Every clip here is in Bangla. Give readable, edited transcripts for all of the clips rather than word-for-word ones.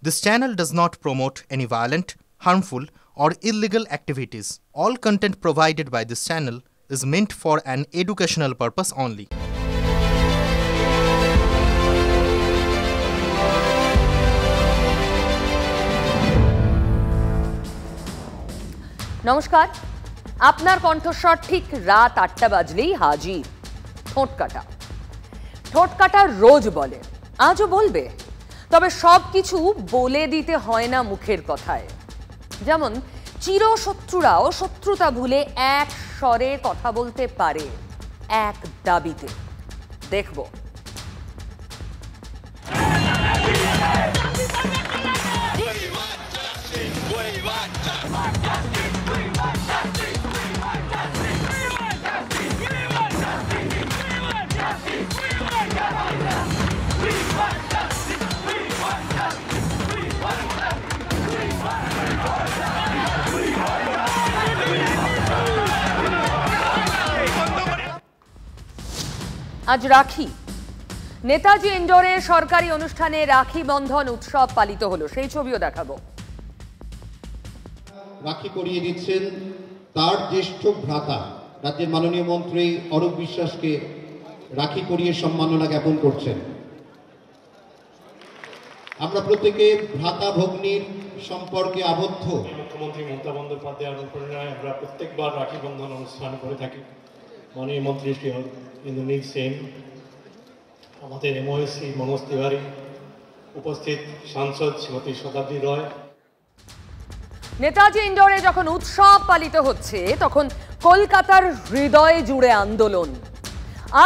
This channel does not promote any violent, harmful, or illegal activities. All content provided by this channel is meant for an educational purpose only. নমস্কার, আপনার কণ্ঠস্বর ঠিক রাত ৮টা বাজলেই হাজির। ঠোঁটকাটা রোজ বলে, আজও বলবে, তবে সব কিছু বলে দিতে হয় না মুখের কথায়। যেমন চিরশত্রুরাও শত্রুতা ভুলে এক স্বরে কথা বলতে পারে, এক দাবিতে। দেখব আজ রাখি। নেতাজি ইন্ডোরে সরকারি অনুষ্ঠানে রাখি বন্ধন উৎসব পালিত হলো, সেই ছবিও দেখাবো। রাখি পরিয়ে দিচ্ছেন তার জ্যেষ্ঠ ভ্রাতা রাজ্যের মাননীয় মন্ত্রী অরূপ বিশ্বাসকে রাখি পরিয়ে সম্মাননা জ্ঞাপন করছেন। আমরা প্রত্যেকে ভ্রাতা ভগ্নীর সম্পর্কে আবদ্ধ। মুখ্যমন্ত্রী মমতা বন্দ্যোপাধ্যায়ের অনুপ্রেরণায় আমরা প্রত্যেকবার রাখি বন্ধন অনুষ্ঠান করে থাকি। মাননীয় মন্ত্রী শ্রী ইন্দ্রনীল সেন, আমাদের এমওএসি মনোজ তিওয়ারি, উপস্থিত সাংসদ শ্রীমতী শতাব্দী রয়। নেতাজি ইন্ডোরে যখন উৎসব পালিত হচ্ছে তখন কলকাতার হৃদয় জুড়ে আন্দোলন।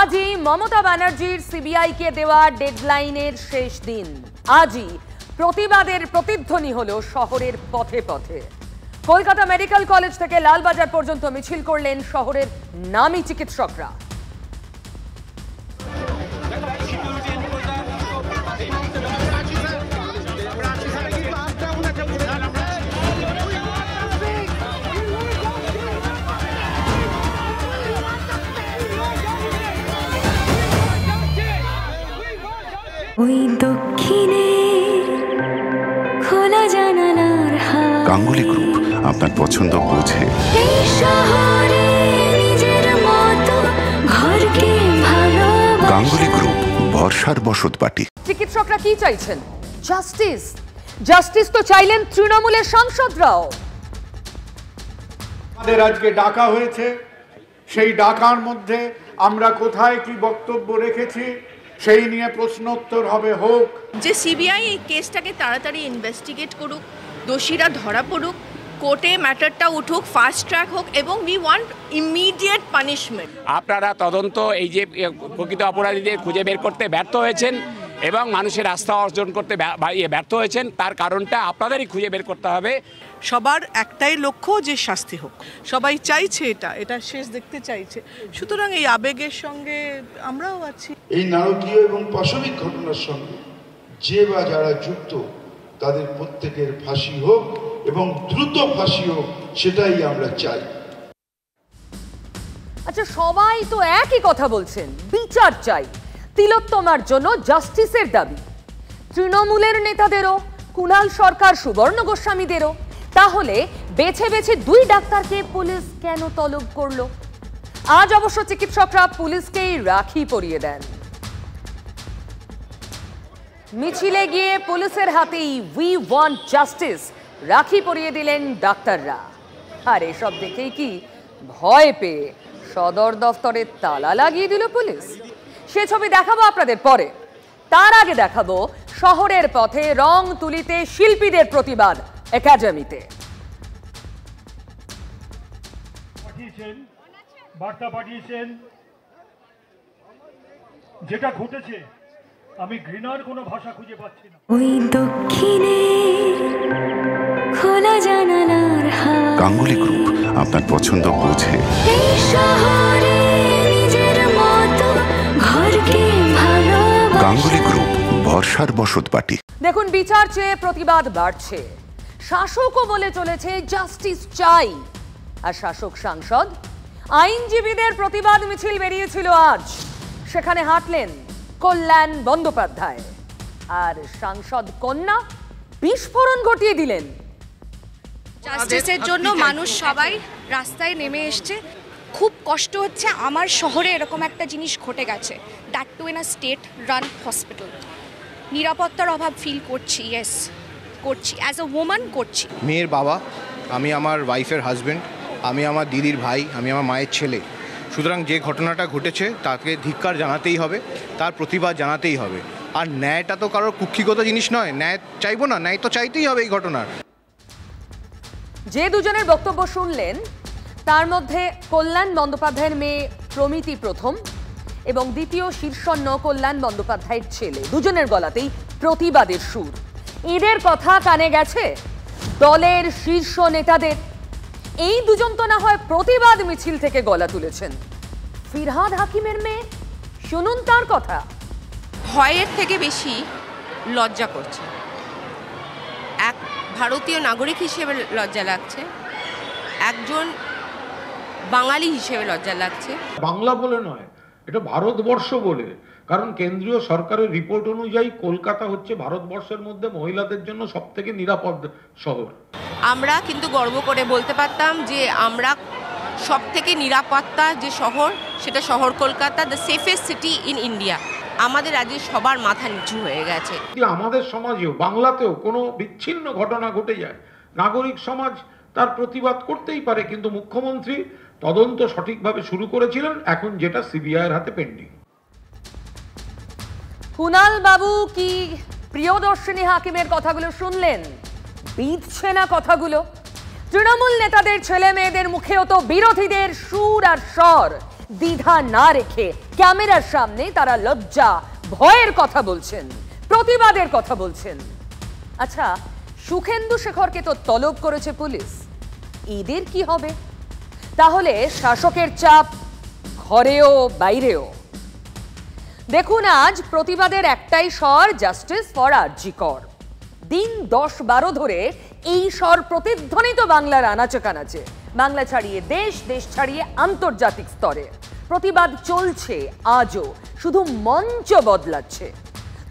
আজই মমতা ব্যানার্জির সিবিআইকে দেওয়া ডেডলাইনের শেষ দিন। আজই প্রতিবাদের প্রতিধ্বনি হলো শহরের পথে পথে। কলকাতা মেডিকেল কলেজ থেকে লালবাজার পর্যন্ত মিছিল করলেন শহরের নামী চিকিৎসকরা। ওই দক্ষিণে খোলা জানালার হাওয়া। গাঙ্গুলি গ্রুপ আপনার পছন্দ বোঝে। এই শহরে নিজের মতো ঘরকে ভালোবাসা। গাঙ্গুলি গ্রুপ, ভরসার বসতবাটি। চিকিৎসকরা কি চাইছেন? জাস্টিস। জাস্টিস তো চাইলেন তৃণমূলের সাংসদরাও। আমাদের আজকে ডাকা হয়েছে, সেই ডাকার মধ্যে আমরা কোথায় কি বক্তব্য রেখেছি সেই নিয়ে প্রশ্নোত্তর হবে। হোক যে সিবিআই এই কেসটাকে তাড়াতাড়ি ইনভেস্টিগেট করুক, দোষীরা ধরা পড়ুক, কোর্টে ম্যাটারটা উঠুক, ফাস্ট ট্র্যাক হোক, এবং উই ওয়ান্ট ইমিডিয়েট পানিশমেন্ট। আপনারা তদন্ত এই যে প্রকৃত অপরাধীদের খুঁজে বের করতে ব্যর্থ হয়েছেন এবং মানুষের আস্থা অর্জন করতে ব্যর্থ হয়েছেন, তার কারণটা আপনাদেরই খুঁজে বের করতে হবে। সবার একটাই লক্ষ্য যে শাস্তি হোক, সবাই চাইছে, এটা শেষ দেখতে চাইছে। সুতরাং এই আবেগের সঙ্গে আমরাও আছি। এই নারকীয় এবং পাশবিক ঘটনার সঙ্গে যে বা যারা যুক্ত তাদের প্রত্যেকের ফাঁসি হোক এবং দ্রুত ফাঁসি হোক, সেটাই আমরা চাই। আচ্ছা, সবাই তো একই কথা বলছেন, বিচার চাই। তিলোত্তমার জন্য জাস্টিসের দাবি। তৃণমূলের নেতাদেরও, কুণাল সরকার, সুবর্ণ গোস্বামীদেরও। তাহলে বেছে বেছে দুই ডাক্তারকে পুলিশ কেন তলব করলো? আজ অবশ্য চিকিৎসকরা পুলিশকেই রাখি পরিয়ে দেন। মিছিলে গিয়ে পুলিশের হাতেই উই ওয়ান্ট জাস্টিস রাখি পরিয়ে দিলেন ডাক্তাররা। আর এসব দেখেই কি ভয় পেয়ে সদর দফতরে তালা লাগিয়ে দিল পুলিশ? সে ছবি দেখাবো আপনাদের পরে। তার আগে দেখাবো শহরের পথে রং তুলিতে শিল্পীদের প্রতিবাদ একাডেমিতে। বার্তা পাঠিয়েছেন, যেটা ঘটেছে আমি ঘৃণার কোনো ভাষা খুঁজে পাচ্ছি না। ওই দক্ষিণে খোলা জানালার হাওয়া। গাঙ্গুলি গ্রুপ আপনার পছন্দ বোঝে। এই শহরে নিজের মতো ঘরকে ভালোবাসা। গাঙ্গুলি গ্রুপ, ভরসার বসতবাটি। দেখুন, বিচার চেয়ে প্রতিবাদ বাড়ছে। শাসকও বলে চলেছে জাস্টিস চাই। আর শাসক সাংসদ আইনজীবীদের প্রতিবাদ মিছিল বেরিয়েছিল আজ। সেখানে হাঁটলেন কল্যাণ বন্দ্যোপাধ্যায়। আর সাংসদ কন্যা বিস্ফোরণ ঘটিয়ে দিলেন। জাস্টিসের জন্য মানুষ সবাই রাস্তায় নেমে এসছে। খুব কষ্ট হচ্ছে, আমার শহরে এরকম একটা জিনিস ঘটে গেছে, that too in a state run hospital. নিরাপত্তার অভাব ফিল করছি, ইয়েস করছি, অ্যাজ আ ওম্যান করছি। মেয়ের বাবা, আমি আমার ওয়াইফের হাজব্যান্ড, আমি আমার দিদির ভাই, আমি আমার মায়ের ছেলে। সুতরাং যে ঘটনাটা ঘটেছে তাকে ধিক্কার জানাতেই হবে, তার প্রতিবাদ জানাতেই হবে। আর ন্যায়টা তো কারোর কুক্ষিগত জিনিস নয়, ন্যায় চাইবো না, ন্যায় তো চাইতেই হবে এই ঘটনার। যে দুজনের বক্তব্য শুনলেন তার মধ্যে কল্যাণ বন্দ্যোপাধ্যায়ের মেয়ে প্রমিতি প্রথম এবং দ্বিতীয় শীর্ষণ্য কল্যাণ বন্দ্যোপাধ্যায়ের ছেলে। দুজনের গলাতেই প্রতিবাদের সুর। এদের কথা কানে গেছে দলের শীর্ষ নেতাদের। এই দুজন তো না হয় প্রতিবাদ মিছিল থেকে গলা তুলেছেন। ফিরহাদ হাকিমের মেয়ে, শুনুন তার কথা। ভয়ের থেকে বেশি লজ্জা করছে। এক ভারতীয় নাগরিক হিসেবে লজ্জা লাগছে, একজন বাঙালি হিসেবে লজ্জা লাগছে। বাংলা বলে নয়, এটা ভারতবর্ষ বলে। কারণ কেন্দ্রীয় সরকারের রিপোর্ট অনুযায়ী কলকাতা হচ্ছে ভারতবর্ষের মধ্যে মহিলাদের জন্য সবথেকে নিরাপদ শহর। আমরা কিন্তু গর্ব করে বলতে পারতাম যে আমরা সবথেকে নিরাপত্তা যে শহর, সেটা শহর Kolkata, the safest city in India. আমাদের আজকে সবার মাথা নিচু হয়ে গেছে। আমাদের সমাজেও, বাংলাতেও কোনো বিচ্ছিন্ন ঘটনা ঘটে যায়, নাগরিক সমাজ তার প্রতিবাদ করতেই পারে, কিন্তু মুখ্যমন্ত্রী তদন্ত সঠিকভাবে শুরু করেছিলেন, এখন যেটা সিবিআইয়ের হাতে পেন্ডিং। কুণাল বাবু কি প্রিয়দর্শিনী হাকিমের কথাগুলো শুনলেন? বিঁধছে না কথাগুলো? তৃণমূল নেতাদের ছেলে মেয়েদের মুখেও তো বিরোধীদের সুর আর স্বর দ্বিধা না রেখে ক্যামেরার সামনে তারা লজ্জা ভয়ের কথা বলছেন, প্রতিবাদের কথা বলছেন। আচ্ছা, সুখেন্দু শেখরকে তো তলব করেছে পুলিশ, এদের কি হবে? তাহলে শাসকের চাপ ঘরেও বাইরেও। দেখুন, আজ প্রতিবাদের একটাই স্বর, জাস্টিস ফর আরজি কর। দিন 10-12 ধরে এই স্বর প্রতিধ্বনিত বাংলার আনাচে কানাচে। বাংলা ছাড়িয়ে দেশ, দেশ ছাড়িয়ে আন্তর্জাতিক স্তরে প্রতিবাদ চলছে আজও, শুধু মঞ্চ বদলাচ্ছে।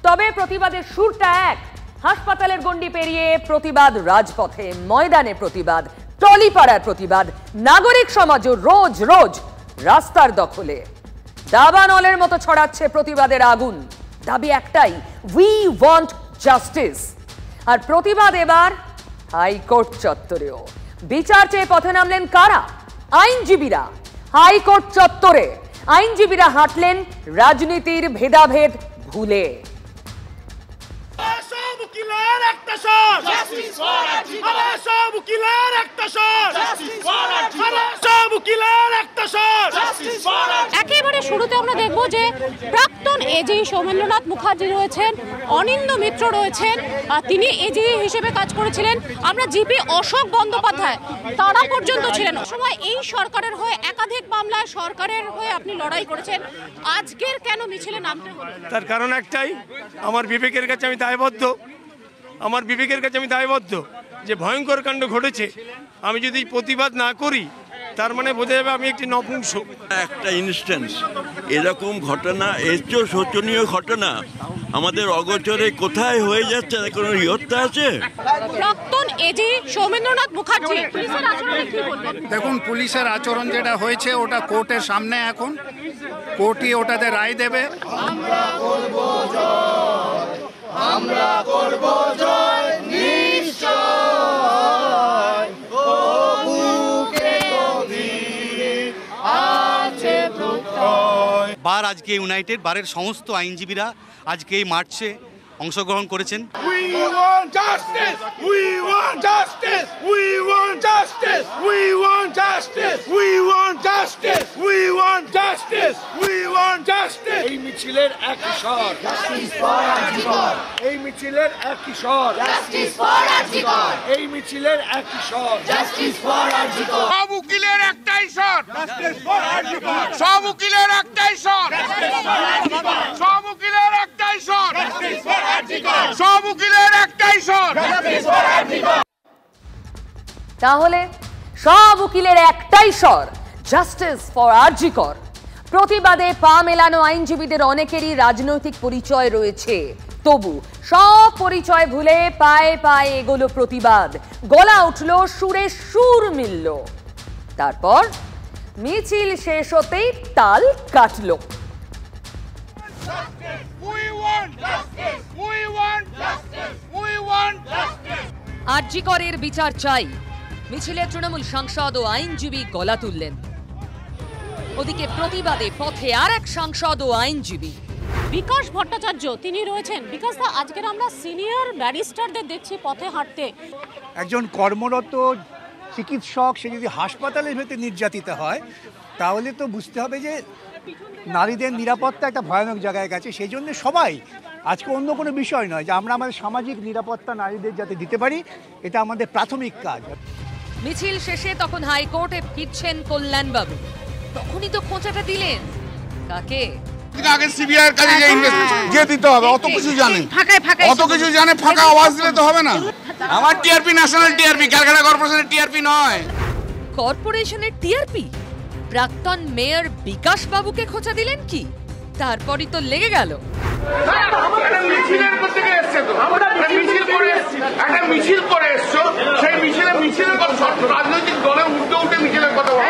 তবে প্রতিবাদের সুরটা এক। হাসপাতালের গণ্ডি পেরিয়ে প্রতিবাদ রাজপথে, ময়দানে প্রতিবাদ, টলিপাড়ার প্রতিবাদ, নাগরিক সমাজও রোজ রোজ রাস্তার দখলে। দাবানলের মতো ছড়াচ্ছে প্রতিবাদের আগুন। দাবি একটাই, উই ওয়ান্ট জাস্টিস। আর প্রতিবাদ এবার হাইকোর্ট চত্বরেও। বিচার চেয়ে পথে নামলেন কারা? আইনজীবীরা। হাইকোর্ট চত্বরে আইনজীবীরা হাঁটলেন রাজনীতির ভেদাভেদ ভুলে। একেবারে শুরুতে আমরা দেখব যে প্রাক্তন এজি সৌমেন্দ্রনাথ মুখার্জি রয়েছেন, অনিন্দ মিত্র রয়েছেন, তিনি এজি হিসেবে কাজ করেছিলেন। আমরা জিপি অশোক বন্দ্যোপাধ্যায়, তারা পর্যন্ত ছিলেন। সময় এই সরকারের হয়ে একাধিক মামলায় সরকারের হয়ে আপনি লড়াই করেছেন। আজকের কেন মিছিলে নামতে হলো? তার কারণ একটাই, আমার বিবেকের কাছে আমি দায়বদ্ধ। আমার বিবেকের কাছে আমি দায়বদ্ধ যে ভয়ঙ্কর কাণ্ড ঘটেছে, আমি যদি প্রতিবাদ না করি তার মানে বোঝা যাবে আমি একটি নপুংসক। একটা ইনস্ট্যান্স, এরকম ঘটনা, এর চেয়েও শোচনীয় ঘটনা আমাদের অগোচরে কোথায় হয়ে যাচ্ছে, কোনো ইয়ত্তা আছে? প্রাক্তন এজি সৌমেন্দ্রনাথ মুখার্জি, পুলিশের আচরণে কি বলবেন? দেখুন, পুলিশের আচরণ যেটা হয়েছে ওটা কোর্টের সামনে, এখন কোর্টই ওটাতে রায় দেবে। আমরা করব জয়, আমরা করব জয় নিশ্চয়। ও বুকে গভীরে আছে প্রত্যয়। বার আজকে ইউনাইটেড বারের সমস্ত আইনজীবীরা আজকে এই মার্চে অংশগ্রহণ করেছেন। We want justice! We want justice! We want justice! We want justice! We want justice! We want justice! We want justice! এই মিছিলের একই স্বর, জাস্টিস ফর আরজি কর। এই মিছিলের একই স্বর, জাস্টিস ফর আরজি কর। এই মিছিলের একই স্বর, জাস্টিস ফর আরজি কর। সব উকিলের একটাই স্বর, জাস্টিস ফর আরজি কর। সব উকিলের একটাই স্বর, জাস্টিস ফর আরজি কর। সব উকিলের একটাই স্বর, জাস্টিস ফর আরজি কর। সব উকিলের একটাই স্বর, জাস্টিস ফর আরজি কর। তাহলে সব উকিলের একটাই স্বর, জাস্টিস ফর আরজি কর। প্রতিবাদে পা মেলানো আইনজীবীদের অনেকেরই রাজনৈতিক পরিচয় রয়েছে। তবু সব পরিচয় ভুলে পায়ে পায়ে এগোলো প্রতিবাদ, গলা উঠল, সুরে সুর মিলল। তারপর মিছিল শেষ হতেই তাল কাটল। আরজি করের বিচার চাই মিছিলে তৃণমূল সাংসদ ও আইনজীবী গলা তুললেন। ওদিকে প্রতিবাদে পথে আর এক সাংসদ ও আইনজীবী বিকাশ ভট্টাচার্য, তিনি রয়েছেন। বিকাশ দা, আজকের আমরা সিনিয়র ব্যারিস্টারদের দেখছি পথে হাঁটতে। একজন কর্মরত চিকিৎসক সে যদি হাসপাতালের ভেতরে নির্যাতিত হয় তাহলে তো বুঝতে হবে যে নারীদের নিরাপত্তা একটা ভয়ানক জায়গায় গেছে। সেই জন্য সবাই আজকে অন্য কোনো বিষয় নয়, যে আমরা আমাদের সামাজিক নিরাপত্তা নারীদের যাতে দিতে পারি, এটা আমাদের প্রাথমিক কাজ। মিছিল শেষে তখন হাইকোর্টে ফিরছেন কল্যাণবাবু, তখনই তো খোঁচাটা দিলেন। কাকে? আগে সিবিআই এর কাছে যে দিতে হবে, অত কিছু জানে, অত কিছু জানে, ফাঁকা আওয়াজ দিলে তো হবে না। আমার টিআরপি ন্যাশনাল টিআরপি, ক্যালকাটা কর্পোরেশনের টিআরপি নয়। কর্পোরেশনের টিআরপি? প্রাক্তন মেয়র বিকাশ বাবুকে খোঁচা দিলেন কি? তারপরই তো লেগে গেল। মিছিলের করতে এসছে তো, একটা মিছিল করে এসছো, সেই মিছিলের কথা রাজনৈতিক দলে উঠতে উঠে মিছিলের কথা বলো।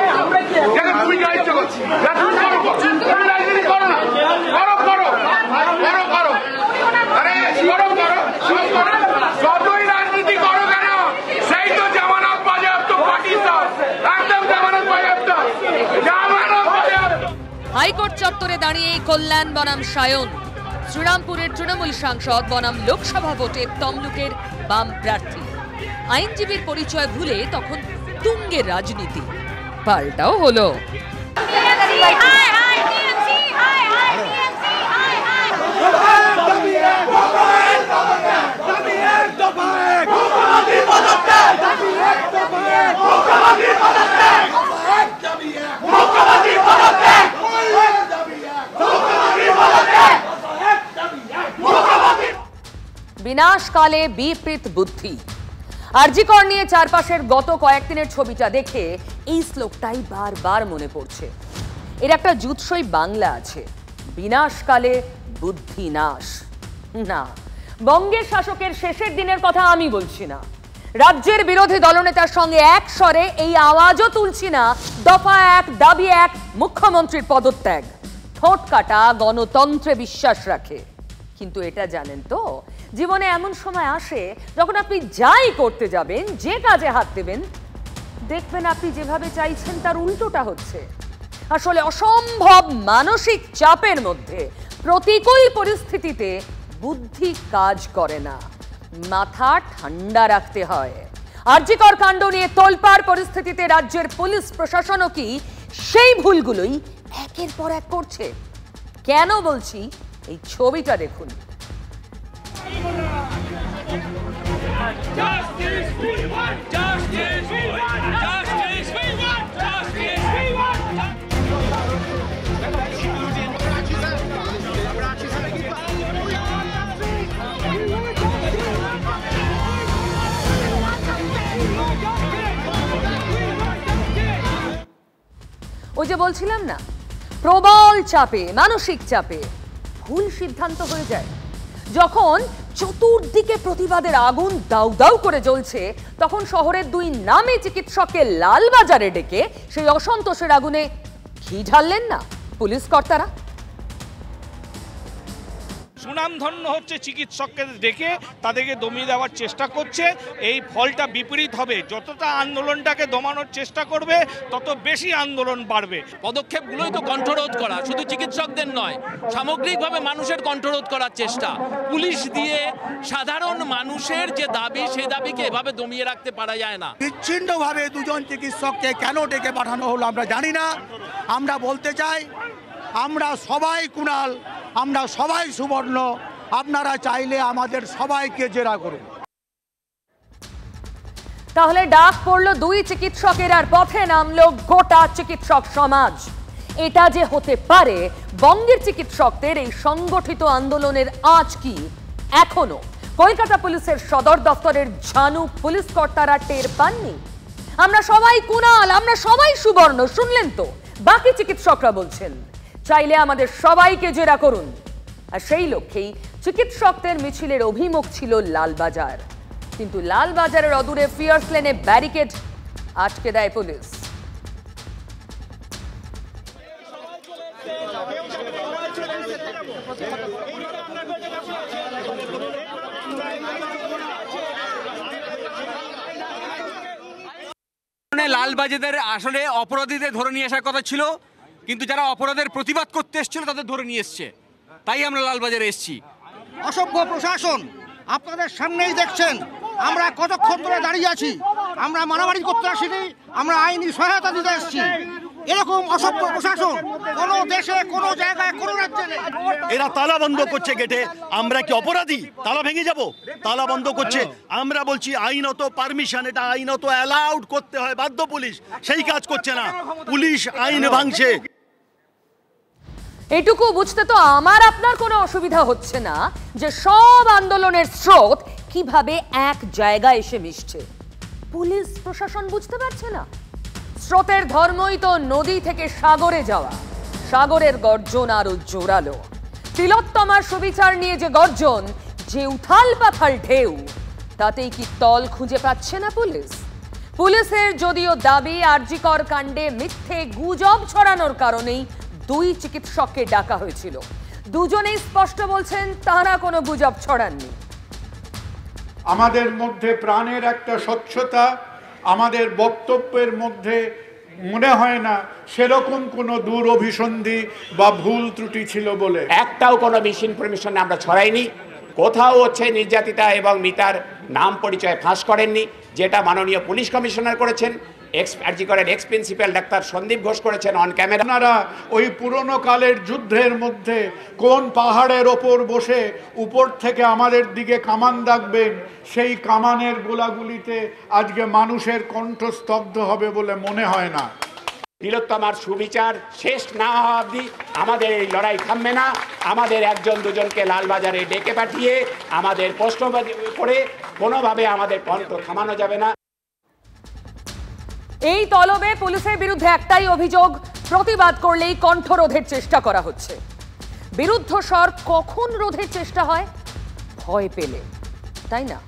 তুমি যা ইচ্ছে করছি রাজনীতি করো না, করো করো করো করো, আরে করো করো, যতই রাজনীতি করো কেন, সেই তো জামানত বাজেয়াপ্ত পাকিস্তান, একদম জামানত বাজেয়াপ্ত, জামানত বাজেয়াপ্ত। হাইকোর্ট চত্বরে দাঁড়িয়ে কল্যাণ বনাম সায়ন, শ্রীরামপুরের তৃণমূল সাংসদ বনাম লোকসভা ভোটে তমলুকের বাম প্রার্থী। আইনজীবীর পরিচয় ভুলে তখন তুঙ্গের রাজনীতি। পাল্টাও হলো। বিনাশকালে বিপরীত বুদ্ধি। আরজি কর নিয়ে চারপাশের গত কয়েকদিনের ছবিটা দেখে এই শ্লোকটাই বারবার মনে পড়ছে। এর একটা জুৎসই বাংলা আছে, বিনাশকালে বুদ্ধি নাশ। না, বঙ্গের শাসকের শেষের দিনের কথা আমি বলছি না, রাজ্যের বিরোধী দলনেতার সঙ্গে এক স্বরে এই আওয়াজও তুলছি না, দফা এক, দাবি এক, মুখ্যমন্ত্রীর পদত্যাগ। ঠোঁট কাটা গণতন্ত্রে বিশ্বাস রাখে, কিন্তু এটা জানেন তো, জীবনে এমন সময় আসে যখন আপনি যাই করতে যাবেন, যে কাজে হাত দেবেন, দেখবেন আপনি যেভাবে চাইছেন তার উল্টোটা হচ্ছে। আসলে অসম্ভব মানসিক চাপের মধ্যে, প্রতিকূল পরিস্থিতিতে বুদ্ধি কাজ করে না, মাথা ঠান্ডা রাখতে হয়। আরজি কর কাণ্ড নিয়ে তোলপাড় পরিস্থিতিতে রাজ্যের পুলিশ প্রশাসনও কি সেই ভুলগুলোই একের পর এক করছে? কেন বলছি, এই ছবিটা দেখুন। ওই যে বলছিলাম না, প্রবল চাপে, মানসিক চাপে ভুল সিদ্ধান্ত হয়ে যায়। যখন চতুর্দিকে প্রতিবাদের আগুন দাউ দাউ করে জ্বলছে, তখন শহরের দুই নামী চিকিৎসককে লালবাজারে ডেকে সেই অসন্তোষের আগুনে ঘি ঢাললেন না পুলিশ কর্তারা। সুনামধন্য হচ্ছে চিকিৎসককে ডেকে তাদেরকে দমিয়ে দেওয়ার চেষ্টা করছে। এই ফলটা বিপরীত হবে। যতটা আন্দোলনটাকে দমানোর চেষ্টা করবে, তত বেশি আন্দোলন বাড়বে। পদক্ষেপগুলোই তো কণ্ঠরোধ করা, শুধু চিকিৎসকদের নয়, সামগ্রিকভাবে মানুষের কণ্ঠরোধ করার চেষ্টা। পুলিশ দিয়ে সাধারণ মানুষের যে দাবি, সেই দাবিকে এভাবে দমিয়ে রাখতে পারা যায় না। বিচ্ছিন্নভাবে দুজন চিকিৎসককে কেন ডেকে পাঠানো হলো আমরা জানি না। আমরা বলতে চাই, আমরা সবাই কুণাল, আমরা সবাই সুবর্ণ, আপনারা চাইলে আমাদের সবাইকে জেরা করুন। তাহলে ডাক পড়লো দুই চিকিৎসকের, আর পথে নামলো গোটা চিকিৎসক সমাজ। এটা যে হতে পারে, বঙ্গের চিকিৎসকদের এই সংগঠিত আন্দোলনের আজ কি এখনো কলকাতা পুলিশের সদর দপ্তরের ঝানু পুলিশ কর্তারা টের পাননি? আমরা সবাই কুণাল, আমরা সবাই সুবর্ণ, শুনলেন তো? বাকি চিকিৎসকরা বলছেন চাইলে আমাদের সবাইকে জেরা করুন। আর সেই লক্ষ্যেই চিকিৎসকদের মিছিলের অভিমুখ ছিল লালবাজার, কিন্তু লালবাজারের অদূরে ফিয়ার্স লেনে ব্যারিকেড আটকে দেয় পুলিশ। লালবাজারের আসলে অপরাধীদের ধরে নিয়ে আসার কথা ছিল, কিন্তু যারা অপরাধের প্রতিবাদ করতে এসেছিল তাদের ধরে নিয়ে এসছে, তাই আমরা লালবাজারে এসেছি। অসভ্য প্রশাসন আপনাদের সামনেই দেখছেন, আমরা কতক্ষণ ধরে দাঁড়িয়ে আছি। আমরা মারামারি করতে আসিনি, আমরা আইনি সহায়তা দিতে এসেছি। এরকম অসভ্য প্রশাসন কোনো দেশে, কোনো জায়গায়, কোনো রাজ্যে নেই। এরা তালা বন্ধ করছে গেটে, আমরা কি অপরাধী? তালা ভেঙে যাব? তালা বন্ধ করছে। আমরা বলছি আইনত পারমিশন, এটা আইনত অ্যালাউড করতে হয়, বাধ্য পুলিশ সেই কাজ করছে না, পুলিশ আইন ভাঙছে। এটুকু বুঝতে তো আমার আপনার কোনো অসুবিধা হচ্ছে না যে সব আন্দোলনের স্রোত কিভাবে এক জায়গায় এসে মিশছে। পুলিশ প্রশাসন বুঝতে পারছে না? স্রোতের ধর্মই তো নদী থেকে সাগরে যাওয়া। সাগরের গর্জন আরো জোরালো। তিলোত্তমার সুবিচার নিয়ে যে গর্জন, যে উথাল পাথাল ঢেউ, তাতেই কি তল খুঁজে পাচ্ছে না পুলিশ? পুলিশের যদিও দাবি আরজিকর কাণ্ডে মিথ্যে গুজব ছড়ানোর কারণেই 2 চিকিৎসককে ডাকা হয়েছিল। দুজনেই স্পষ্ট বলছেন তারা কোনো গুজব ছড়াননি। আমাদের মধ্যে প্রাণের একটা স্বচ্ছতা, আমাদের বক্তব্যের মধ্যে মনে হয় না সেরকম কোনো দূর অভিসন্ধি বা ভুল ত্রুটি ছিল বলে। একটাও কোনো মিস ইনফরমেশন আমরা ছড়াইনি, কোথাও হচ্ছে নির্যাতিতা এবং মিতার নাম পরিচয় ফাঁস করেননি, যেটা মাননীয় পুলিশ কমিশনার করেছেন, আরজিকরের ex principal doctor Sandip Ghosh করেছেন অন ক্যামেরা। আপনারা ওই পুরনো কালের যুদ্ধের মধ্যে কোন পাহাড়ের ওপর বসে উপর থেকে আমাদের দিকে কামান দাগবেন, সেই কামানের গোলাগুলিতে আজকে মানুষের কণ্ঠ স্তব্ধ হবে বলে মনে হয় না। তিলোত্তমার সুবিচার শেষ না হওয়া অবধি আমাদের এই লড়াই থামবে না। আমাদের একজন দুজনকে লালবাজারে ডেকে পাঠিয়ে আমাদের প্রশ্ন করে কোনোভাবে আমাদের কণ্ঠ থামানো যাবে না। এই তলবে পুলিশের বিরুদ্ধে একটাই অভিযোগ, প্রতিবাদ করলেই কণ্ঠরোধের চেষ্টা করা হচ্ছে। বিরুদ্ধ স্বর কখন রোধের চেষ্টা হয়? ভয় পেলে, তাই না?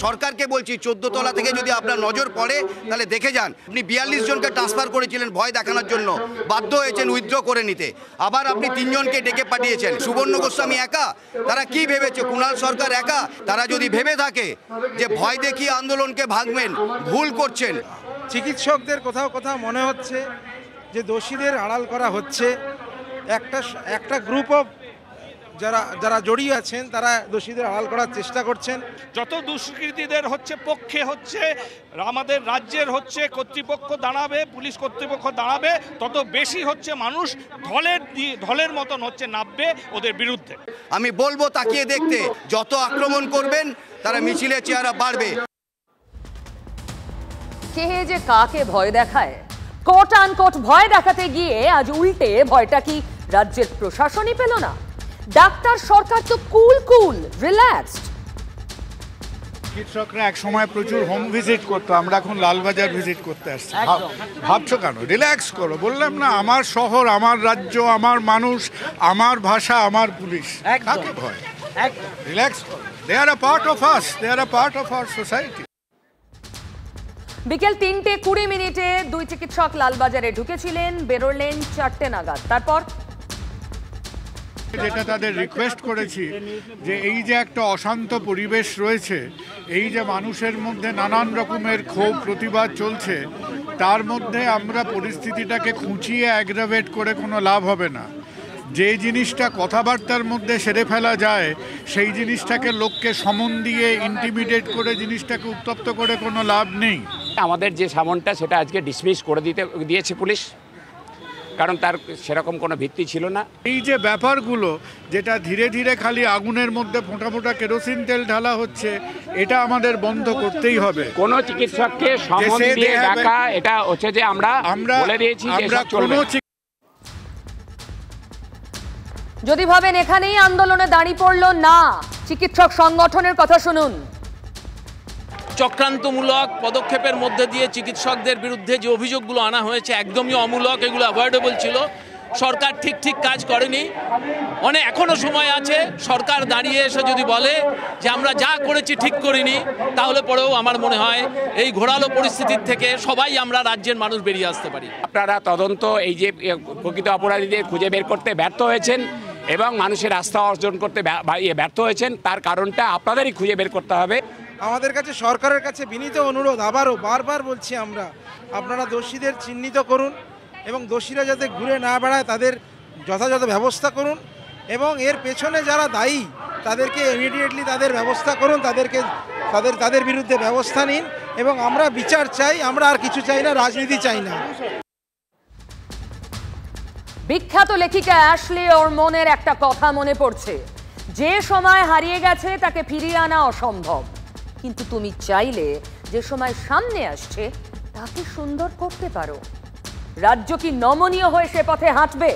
সরকারকে বলছি 14 তলা থেকে যদি আপনার নজর পড়ে তাহলে দেখে যান। আপনি 42 জনকে ট্রান্সফার করেছিলেন ভয় দেখানোর জন্য, বাধ্য হয়েছেন উইথড্র করে নিতে। আবার আপনি 3 জনকে ডেকে পাঠিয়েছেন। সুবর্ণ গোস্বামী একা? তারা কি ভেবেছে? কুণাল সরকার একা? তারা যদি ভেবে থাকে যে ভয় দেখিয়ে আন্দোলনকে ভাঙবেন, ভুল করছেন। চিকিৎসকদের কোথাও কোথাও মনে হচ্ছে যে দোষীদের আড়াল করা হচ্ছে। একটা গ্রুপ অফ যারা জড়িয়ে আছেন তারা দোষীদের আড়াল করার চেষ্টা করছেন। যত দুষ্কৃতীদের পক্ষে হচ্ছে আমাদের রাজ্যের কর্তৃপক্ষ দাঁড়াবে, পুলিশ কর্তৃপক্ষ দাঁড়াবে, তত বেশি মানুষ ঢলের মতন নামবে ওদের বিরুদ্ধে। আমি বলবো তাকিয়ে দেখতে, যত আক্রমণ করবেন তারা মিছিলের চেহারা বাড়বে। কে যে কাকে ভয় দেখায়? কোট আনকোট ভয় দেখাতে গিয়ে আজ উল্টে ভয়টা কি রাজ্যের প্রশাসনই পেল না? ডাক্তার সরকার তো কুল রিল্যাক্সড। চিকিৎসকরা এক সময় প্রচুর হোম ভিজিট করতো, আমরা এখন লালবাজার ভিজিট করতে আসছি। ভাবছো কেন? রিল্যাক্স করো। বললাম না, আমার শহর, আমার রাজ্য, আমার মানুষ, আমার ভাষা, আমার পুলিশ। কাকে ভয়? রিল্যাক্স করো। They are a part of us, they are a part of our society. বিকেল 3:20 2 চিকিৎসক লালবাজারে ঢুকেছিলেন, বেরোলেন 4টে নাগাদ। তারপর যেটা তাদের রিকোয়েস্ট করেছি যে এই যে একটা অশান্ত পরিবেশ রয়েছে, এই যে মানুষের মধ্যে নানান রকমের ক্ষোভ প্রতিবাদ চলছে, তার মধ্যে আমরা পরিস্থিতিটাকে খুঁচিয়ে অ্যাগ্রাভেট করে কোনো লাভ হবে না। যে জিনিসটা কথাবার্তার মধ্যে সেরে ফেলা যায়, সেই জিনিসটাকে লোককে সমন দিয়ে ইন্টিমিডেট করে জিনিসটাকে উত্তপ্ত করে কোনো লাভ নেই। আমাদের যে সামনটা সেটা আজকে ডিসমিস করে দিয়েছে পুলিশ, কারণ তার সেরকম কোনো ভিত্তি ছিল না। এই যে ব্যাপারগুলো, যেটা ধীরে ধীরে খালি আগুনের মধ্যে ফোঁটা ফোঁটা কেরোসিন তেল ঢালা হচ্ছে, এটা আমাদের বন্ধ করতেই হবে। কোন চিকিৎসককে সমন দিয়ে ডাকা, এটা হচ্ছে যে আমরা বলে দিয়েছি যে এসব চলবে না। যদি ভাবেন এখানেই আন্দোলনে দাঁড়িয়ে পড়ল, না, চিকিৎসক সংগঠনের কথা শুনুন। চক্রান্তমূলক পদক্ষেপের মধ্যে দিয়ে চিকিৎসকদের বিরুদ্ধে যে অভিযোগগুলো আনা হয়েছে একদমই অমূলক, এগুলো অ্যাভয়েডেবল ছিল। সরকার ঠিক কাজ করেনি। এখনো সময় আছে। সরকার দাঁড়িয়ে এসে যদি বলে যে আমরা যা করেছি ঠিক করিনি, তাহলে পরেও আমার মনে হয় এই ঘোরালো পরিস্থিতির থেকে সবাই আমরা রাজ্যের মানুষ বেরিয়ে আসতে পারি। আপনারা তদন্ত এই যে প্রকৃত অপরাধীদের খুঁজে বের করতে ব্যর্থ হয়েছেন এবং মানুষের আস্থা অর্জন করতে ব্যর্থ হয়েছেন, তার কারণটা আপনাদেরই খুঁজে বের করতে হবে। আমাদের কাছে সরকারের কাছে বিনীত অনুরোধ, আবারও বারবার বলছি আমরা, আপনারা দোষীদের চিহ্নিত করুন এবং দোষীরা যাতে ঘুরে না বেড়ায় তাদের যথাযথ ব্যবস্থা করুন এবং এর পেছনে যারা দায়ী তাদেরকে ইমিডিয়েটলি তাদের ব্যবস্থা করুন, তাদের বিরুদ্ধে ব্যবস্থা নিন এবং আমরা বিচার চাই। আমরা আর কিছু চাই না, রাজনীতি চাই না। বিখ্যাত লেখিকা অ্যাশলি ওরমনের একটা কথা মনে পড়ছে, যে সময় হারিয়ে গেছে তাকে ফিরিয়ে আনা অসম্ভব, কিন্তু তুমি চাইলে যে সময় সামনে আসছে তাকে সুন্দর করতে পারো। রাজ্য কি নমনীয় হয়ে সে পথে হাঁটবে?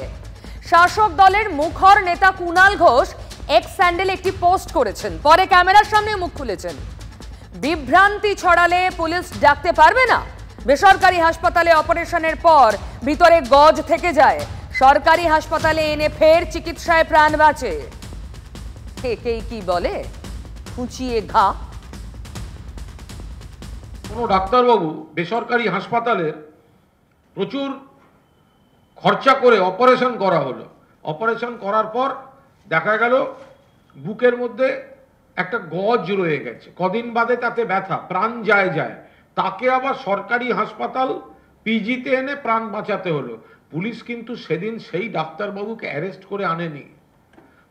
শাসক দলের মুখর নেতা কুণাল ঘোষ এক্স স্যান্ডেলে একটি পোস্ট করেছেন, পরে ক্যামেরার সামনে মুখ খুলেছেন। বিভ্রান্তি ছড়ালে পুলিশ ডাকতে পারবে না। বেসরকারি হাসপাতালে অপারেশনের পর ভিতরে গজ থেকে যায়, সরকারি হাসপাতালে এনে ফের চিকিৎসায় প্রাণ বাঁচে। একেই কি বলে খুঁচিয়ে ঘা। কোনো ডাক্তারবাবু বেসরকারি হাসপাতালে প্রচুর খরচা করে অপারেশন করা হলো। অপারেশন করার পর দেখা গেল বুকের মধ্যে একটা গজ রয়ে গেছে, কদিন বাদে তাতে ব্যথা, প্রাণ যায়। তাকে আবার সরকারি হাসপাতাল পিজিতে এনে প্রাণ বাঁচাতে হলো। পুলিশ কিন্তু সেদিন সেই ডাক্তারবাবুকে অ্যারেস্ট করে আনেনি।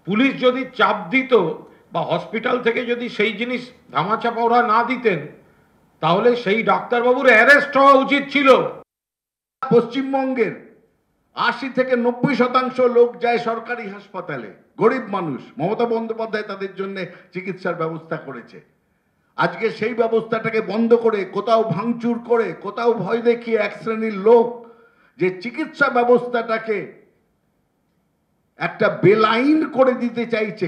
পুলিশ যদি চাপ দিত বা হসপিটাল থেকে যদি সেই জিনিস ধামাচাপা ওরা না দিতেন, তাহলে সেই ডাক্তারবাবুর অ্যারেস্ট হওয়া উচিত ছিল। পশ্চিমবঙ্গের ৮০ থেকে ৯০% লোক যায় সরকারি হাসপাতালে, গরিব মানুষ। মমতা বন্দ্যোপাধ্যায় তাদের জন্য চিকিৎসার ব্যবস্থা করেছে। আজকে সেই ব্যবস্থাটাকে বন্ধ করে, কোথাও ভাঙচুর করে, কোথাও ভয় দেখিয়ে এক শ্রেণীর লোক যে চিকিৎসা ব্যবস্থাটাকে একটা বেলাইন করে দিতে চাইছে,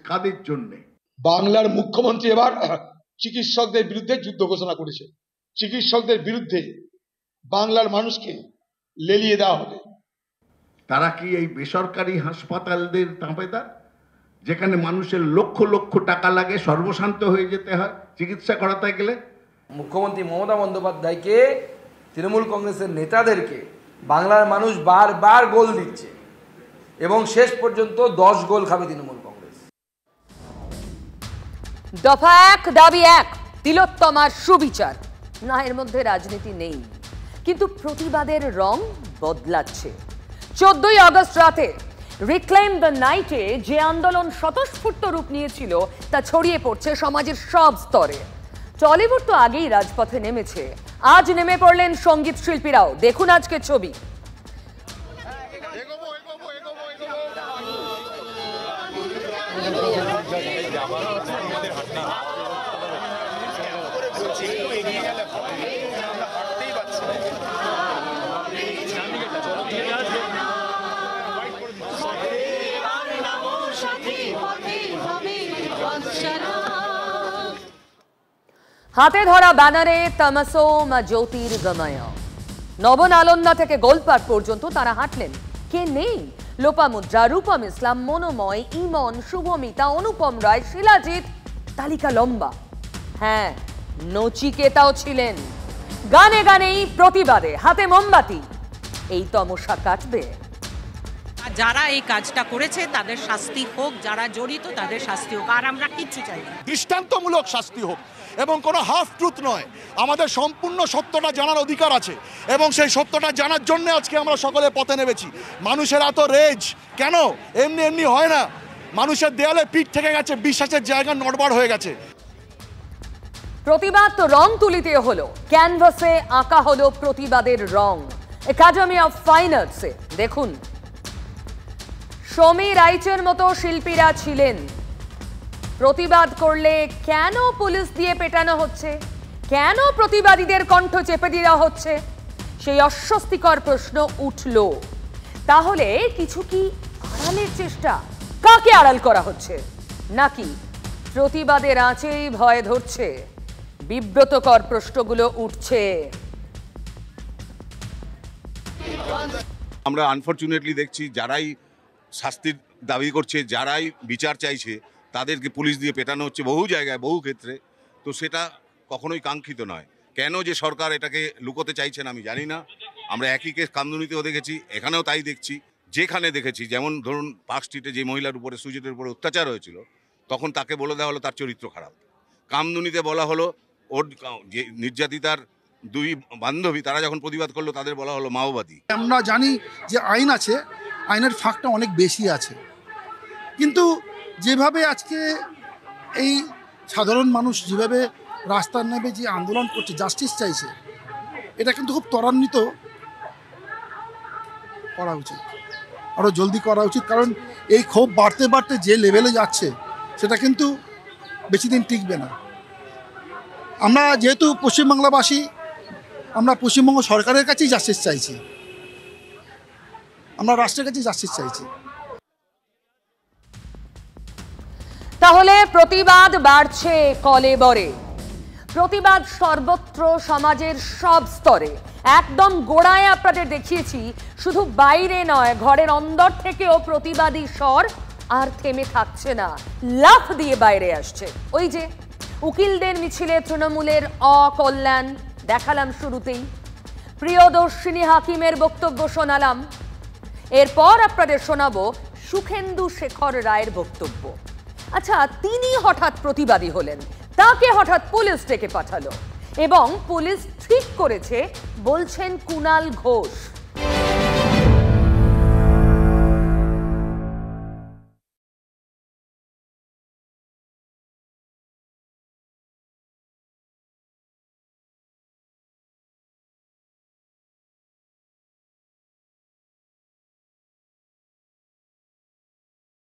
কাদের জন্যে? বাংলার মুখ্যমন্ত্রী এবার চিকিৎসকদের বিরুদ্ধে যুদ্ধ ঘোষণা করেছে। চিকিৎসকদের বিরুদ্ধে বাংলার মানুষকে লেলিয়ে দেওয়া হবে। তারা কি এই বেসরকারি হাসপাতালদের তাঁবেদার, যেখানে মানুষের লক্ষ লক্ষ টাকা লাগে, সর্বশান্ত হয়ে যেতে হয় চিকিৎসা করাতে গেলে? মুখ্যমন্ত্রী মমতা বন্দ্যোপাধ্যায়কে, তৃণমূল কংগ্রেসের নেতাদেরকে বাংলার মানুষ বারবার গোল দিচ্ছে এবং শেষ পর্যন্ত 10 গোল খাবে তৃণমূল কংগ্রেস। দফা 1 দাবি 1, তিলোত্তমার সুবিচার। না, এর মধ্যে রাজনীতি নেই, কিন্তু প্রতিবাদের রং বদলাচ্ছে। 14ই আগস্ট রাতে রিক্লেম দ্য নাইটে যে আন্দোলন স্বতঃস্ফূর্ত রূপ নিয়েছিল তা ছড়িয়ে পড়ছে সমাজের সব স্তরে। টলিউড তো আগেই রাজপথে নেমেছে, আজ নেমে পড়লেন সঙ্গীত শিল্পীরাও। দেখুন আজকের ছবি। হাতে ধরা ব্যানারে তমসো মা জ্যোতির্গময়। নবনালন্দা থেকে গোলপাট পর্যন্ত তারা হাঁটলেন। কে নেই? লোপামুদ্রা, রূপম ইসলাম, মনোময়, ইমন, শুভমিতা, অনুপম রায়, শিলাজিৎ, তালিকা লম্বা। হ্যাঁ, নচিকেতাও ছিলেন। গানে গানেই প্রতিবাদে, হাতে মোমবাতি। এই তমসা কাটবে। যারা এই কাজটা করেছে তাদের শাস্তি হোক, যারা জড়িত তাদের শাস্তি হোক, আর আমরা কিচ্ছু চাই না। দৃষ্টান্তমূলক শাস্তি হোক এবং কোনো হাফ ট্রুথ নয়। আমাদের সম্পূর্ণ সত্যটা জানার অধিকার আছে এবং সেই সত্যটা জানার জন্য আজকে আমরা সকলে পথে নেমেছি। মানুষের এত রেজ কেন? এমনি এমনি হয় না। মানুষের দেয়ালে পিঠ থেকে গেছে, বিশ্বাসের জায়গা নড়বড় হয়ে গেছে। প্রতিবাদ তো রং তুলিতে হলো, ক্যানভাসে আঁকা হলো প্রতিবাদের রং। একাডেমি অফ ফাইন আর্টসে দেখুন, সমীর রাইচের মতো শিল্পীরা ছিলেন। প্রতিবাদ করলে কেন পুলিশ দিয়ে পেটানো হচ্ছে? কেন প্রতিবাদীদের কণ্ঠ চেপে দেওয়া হচ্ছে? সেই অস্বস্তিকর প্রশ্ন উঠল। তাহলে কিছু কি আড়ালের চেষ্টা? কাকে আড়াল করা হচ্ছে? নাকি প্রতিবাদের আঁচেই ভয় ধরছে? বিব্রতকর প্রশ্নগুলো উঠছে। আমরা আনফরচুনেটলি দেখছি যারাই শাস্তির দাবি করছে, যারাই বিচার চাইছে, তাদেরকে পুলিশ দিয়ে পেটানো হচ্ছে বহু জায়গায়, বহু ক্ষেত্রে। তো সেটা কখনোই কাঙ্ক্ষিত নয়। কেন যে সরকার এটাকে লুকোতে চাইছেন আমি জানি না। আমরা একই কেস কামদুনিতেও দেখেছি, এখানেও তাই দেখছি। যেখানে দেখেছি, যেমন ধরুন পার্ক স্ট্রিটে যে মহিলার উপরে, সুজিতের উপরে অত্যাচার হয়েছিল, তখন তাকে বলে দেওয়া হলো তার চরিত্র খারাপ। কামদুনিতে বলা হলো ওর যে নির্যাতিতার দুই বান্ধবী, তারা যখন প্রতিবাদ করলো তাদের বলা হলো মাওবাদী। আমরা জানি যে আইন আছে, আইনের ফাঁকটা অনেক বেশি আছে, কিন্তু যেভাবে আজকে এই সাধারণ মানুষ যেভাবে রাস্তার নেমে যে আন্দোলন করছে, জাস্টিস চাইছে, এটা কিন্তু খুব ত্বরান্বিত করা উচিত, আরও জলদি করা উচিত। কারণ এই ক্ষোভ বাড়তে বাড়তে যে লেভেলে যাচ্ছে সেটা কিন্তু বেশি দিন টিকবে না। আমরা যেহেতু পশ্চিমবাংলাবাসী, আমরা পশ্চিমবঙ্গ সরকারের কাছেই জাস্টিস চাইছি, আমরা রাষ্ট্রের কাছেই জাস্টিস চাইছি। তাহলে প্রতিবাদ বাড়ছে কলেবরে, প্রতিবাদ সর্বত্র, সমাজের সব স্তরে, একদম গোড়ায় আপনাদের দেখিয়েছি। শুধু বাইরে নয়, ঘরের অন্দর থেকেও প্রতিবাদী স্বর আর থেমে থাকছে না, লাফ দিয়ে বাইরে আসছে। ওই যে উকিলদের মিছিলে তৃণমূলের অকল্যাণ দেখালাম শুরুতেই, প্রিয়দর্শিনী হাকিমের বক্তব্য শোনালাম, এরপর আপনাদের শোনাবো সুখেন্দু শেখর রায়ের বক্তব্য। আচ্ছা, তিনি হঠাৎ প্রতিবাদী হলেন, তাকে হঠাৎ পুলিশ ডেকে পাঠালো এবং পুলিশ ঠিক করেছে বলছেন কুণাল ঘোষ।